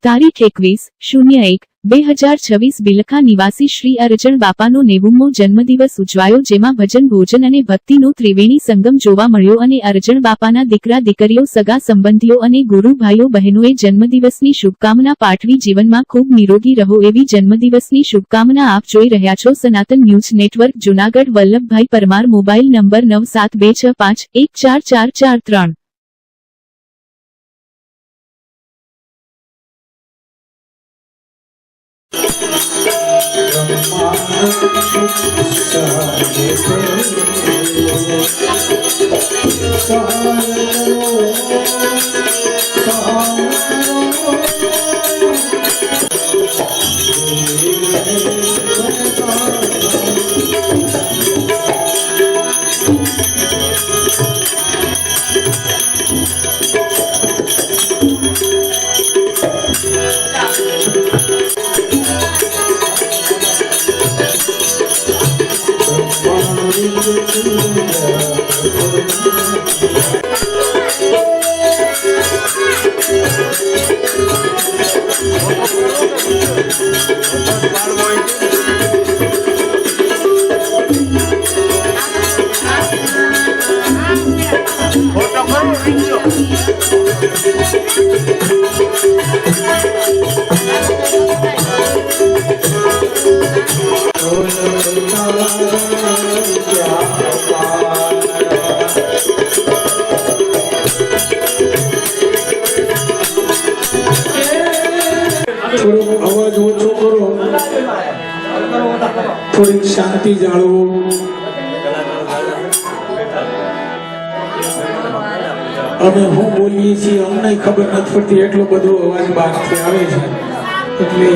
તારીખ 21/01/2026 બિલખા નિવાસી શ્રી અરજણ બાપાનો 90મો જન્મદિવસ ઉજવાયો, જેમાં ભજન, ભોજન અને ભક્તિનો ત્રિવેણી સંગમ જોવા મળ્યો અને અરજણ બાપાના દીકરા દીકરીઓ, સગા સંબંધીઓ અને ગુરુ ભાઈઓ બહેનોએ જન્મદિવસની શુભકામના પાઠવી જીવનમાં ખૂબ નિરોગી રહો એવી જન્મદિવસની શુભકામના. આપ જોઈ રહ્યા છો સનાતન news network Junagadh. Vallabhbhai Parmar, mobile number 9726514443. અવાજ ઓછો કરો, થોડીક શાંતિ જાળવો. અમે હું બોલીએ છીએ અમને ખબર નથી પડતી, એટલો બધો અવાજ બહારથી આવે છે. એટલે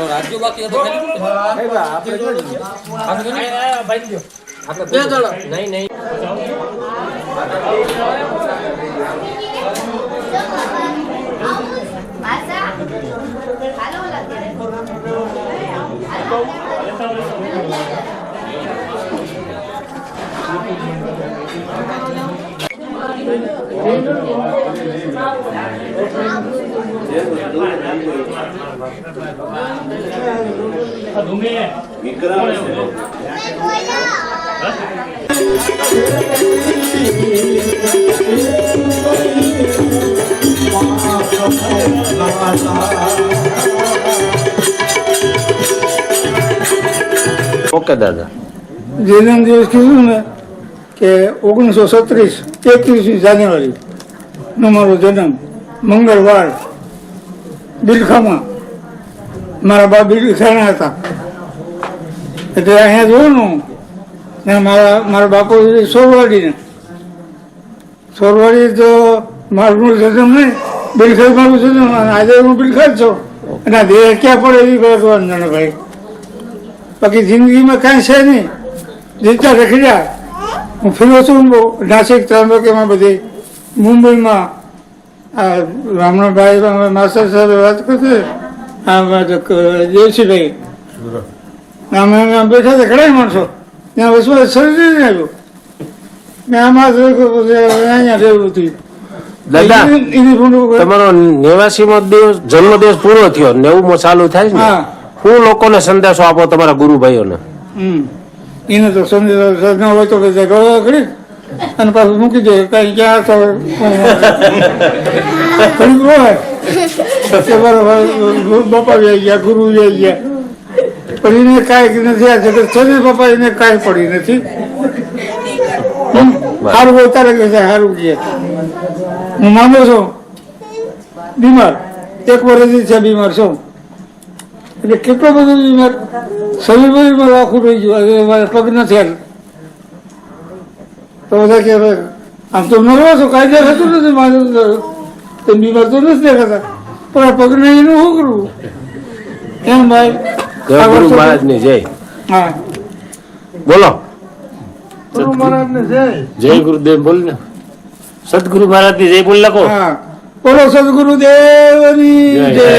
રાજ્ય બાકી હતો નહીં નહીં ઓકે દાદા જન્મ દિવસ કીધું ને કે 1936 જાન્યુઆરી નો મારો જન્મ મંગળવાર બિલખામાં મારા બા બિલખાના હતા એટલે અહીંયા જોવાનું ને મારા બાપુ સોરવાડી તો મારું જન્મ નહીં બિલખાઈ મારું જન્મ આજે હું બિલખાઈ છું અને દેહ ક્યાં પડે એવી કરવાનું જાણે ભાઈ બાકી જિંદગીમાં કાંઈ છે નહીં જીતા રખડ્યા હું ફર્યો છું નાસિક ત્રંબકેમાં બધી મુંબઈમાં આ રામણભાઈ માસ્ટર સાહેબ વાત કરશે દેવસીભાઈ અમે બેઠા હતા ઘણા માણસો ત્યાં વસવા શરીર નહીં આવ્યું ને આમાં અહીંયા રહેવું હતું દાદા તમારો 89મો દિવસ જન્મદિવસ પૂરો થયો 90મો ચાલુ થાય છે ને હું લોકોને સંદેશો આપો તમારા ગુરુભાઈઓને એને તો સંદેશો ન હોય તો ગળા કરી અને પાછું મૂકી દે કઈ ક્યાં તો બાપા આવી ગયા ગુરુ આવી ગયા પણ એને કાંઈ નથી આ જગત સજે બાપા એને કાંઈ પડી નથી સારું ઉતારે કે સારું કે હું માનો છું બીમાર 1 વર્ષથી છે બીમાર છું એટલે કેટલો બધો બીમાર શરીર બધું આખું રહી ગયું મારે પગ નથી હાલ તો બધા કે આમ તો નરવો છો કાંઈ દેખાતું નથી મારું બીમાર તો નથી દેખાતા પણ આ પગ નહીં એનું શું કરવું એમ ભાઈ ગુરુ મહારાજ ની જય. હા બોલો ગુરુ મહારાજ ને જય. જય ગુરુદેવ બોલ ને સદગુરુ મહારાજ ની જય બોલ લખો. હા બોલો સદગુરુદેવની જય.